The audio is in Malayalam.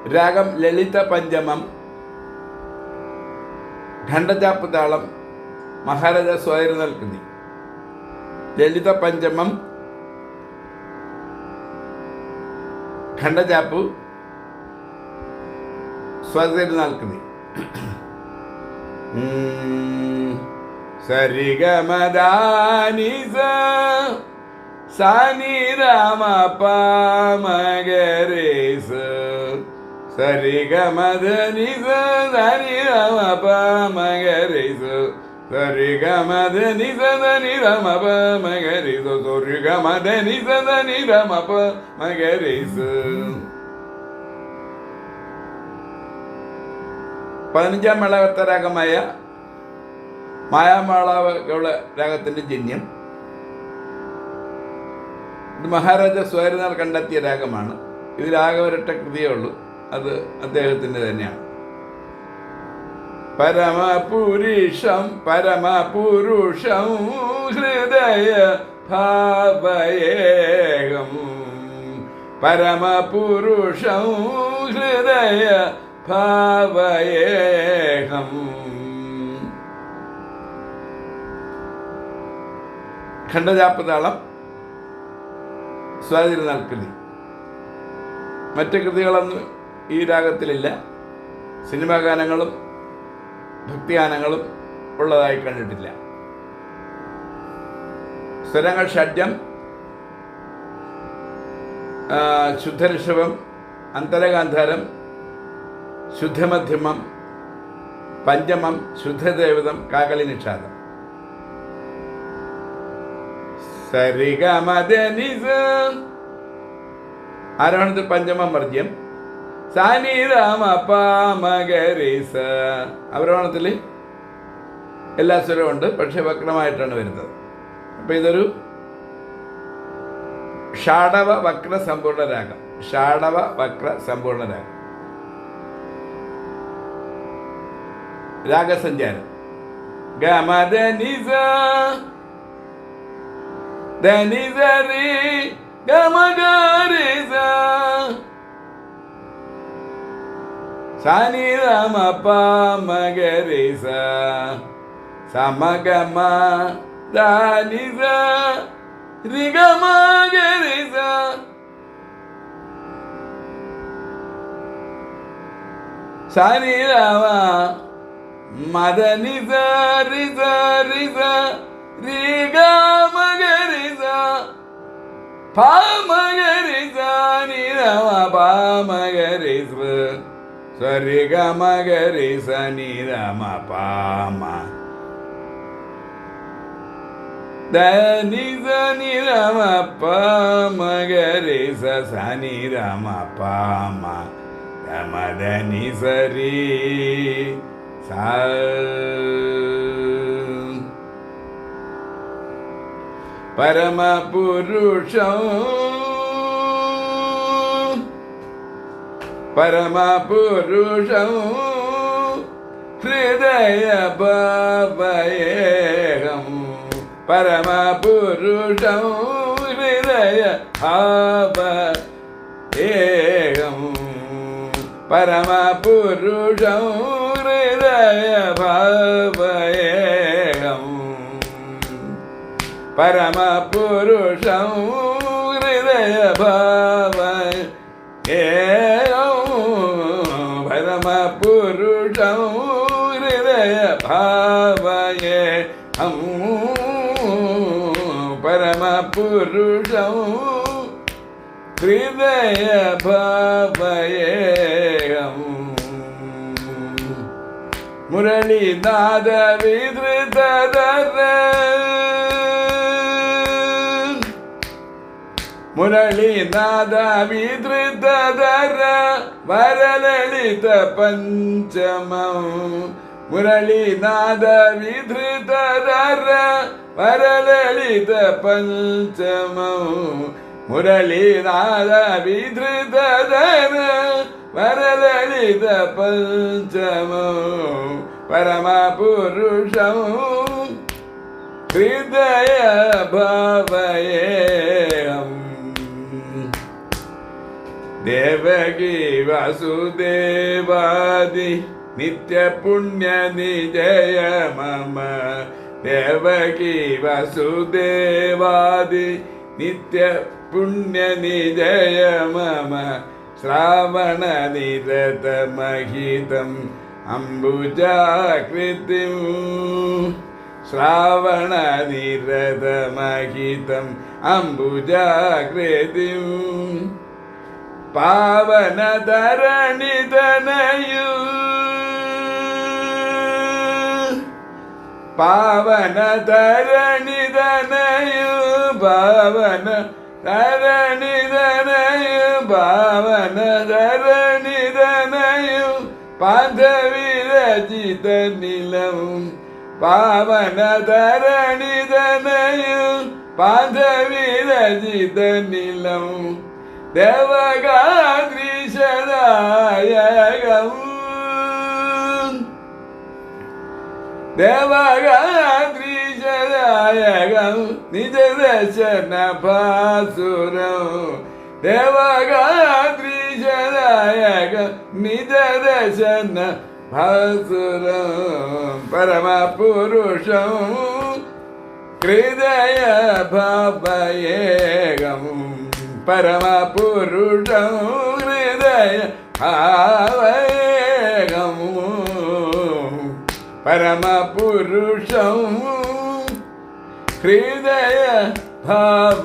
രാഗം ലളിത പഞ്ചമം, ഖണ്ഡചാപ്പ് താളം, മഹാരാജ സ്വയരുന്നൽ കൃതി. ലളിത പഞ്ചമം, ഖണ്ഡചാപ്പ്, സ്വയരുന്നൽ കൃതി. സരിഗമദാനി സാനി രാമ പാമഗരേസ സരിഗമദനി സാനി രാമ പാമഗരേസ സരിഗമദനി സദനി രാമ പാമഗരേസ സരിഗമദനി സദനി രാമ പാമഗരേസ. 15ാം മേളകർത്ത രാഗമായ മായാമാളവ രാഗത്തിൻ്റെ ജന്യം. ഇത് മഹാരാജ സ്വയരുന്നാൾ കണ്ടെത്തിയ രാഗമാണ്. ഇതിൽ ആകെ ഒരൊറ്റ കൃതിയേ ഉള്ളൂ, അത് അദ്ദേഹത്തിൻ്റെ തന്നെയാണ്. പരമപുരുഷം പരമപുരുഷം ഹൃദയ ഭാവയേകം പരമപുരുഷം ഹൃദയ ഭാവയേകം. ഖണ്ഡചാപ്പ് താളം, സ്വാതിരുന്നാൾ കൃതി. മറ്റ് കൃതികളൊന്നും ഈ രാഗത്തിലില്ല. സിനിമാ ഗാനങ്ങളും ഭക്തിഗാനങ്ങളും ഉള്ളതായി കണ്ടിട്ടില്ല. സ്വരങ്ങൾ ഷഡ്ജം, ശുദ്ധഋഷഭം, അന്തരഗാന്ധാരം, ശുദ്ധമധ്യമം, പഞ്ചമം, ശുദ്ധദേവതം, കാകളി നിഷാദം. സരിഗമദനിസ ആരോഹണത്തിൽ പഞ്ചമം വർജ്യം. സാനി രാമ പാമഗരേസ അവരോഹണത്തിൽ എല്ലാ സ്വരവും ഉണ്ട്, പക്ഷെ വക്രമായിട്ടാണ് വരുന്നത്. അപ്പം ഇതൊരു ഷാഡവ വക്ര സമ്പൂർണ്ണ രാഗം. ഷാഡവ വക്ര സമ്പൂർണ്ണ രാഗം. രാഗസഞ്ചാരം ഗമദനിസ ധനിസരി ഗമഗരിസ സാനി രാമ പാമഗരിസ സമഗമ ധനിസ രിഗമഗരിസ സാനി രാമ മദനിസ റിസ റിസ രിഗമഗരിസ പാമഗരിസ നിരമ പാമഗരിസ സരിഗമഗരിസ നിരമ പാമ ധനിസ നിരമ പാമഗരിസ സനി രമ പാമ രമദനി സരി പരമപുരുഷം പരമപുരുഷം ഹൃദയ ഭാവയേകം പരമപുരുഷം ഹൃദയ ഭാവയേകം പരമപുരുഷം ഹൃദയ ഭാവയേകം പരമപുരുഷം ഹൃദയ ഭാവയേകം പരമപുരുഷം ഹൃദയ ഭാവയേകം പരമപുരുഷം ഹൃദയ ഭാവയേകം മുരളീനാദ വിധൃതധര മുരളീനാദ വിധൃതധര വരലളിത പഞ്ചമം മുരളീനാദ വിധൃതധര വരലളിത പഞ്ചമം മുരളീനാദ വിധൃതധര വരലളിത പഞ്ചമം പരമപുരുഷം ഹൃദയ ഭാവയേയം देवकी वासुदेवादि नित्यपुण्यनिजय मम देवकी वासुदेवादि नित्यपुण्यनिजय मम श्रावणनिरतमहितम् अम्बुजाकृतिं श्रावणनिरतमहितम् अम्बुजाकृतिं पावनधरणितनयु पावनधरणितनयु पावनधरणितनयु पादविरचितनिलं पावनधरणितनयु पादविरचितनिलं देवगात्रीशदायकम् देवगात्रीशदायकं निजदर्शनभासुरं देवगात्रीशदायकं निजदर्शनभासुरं परमपुरुषं हृदय भावयेगं परमपुरुषं हृदय भावयेगं परमपुरुषं हृदय भावयेगम्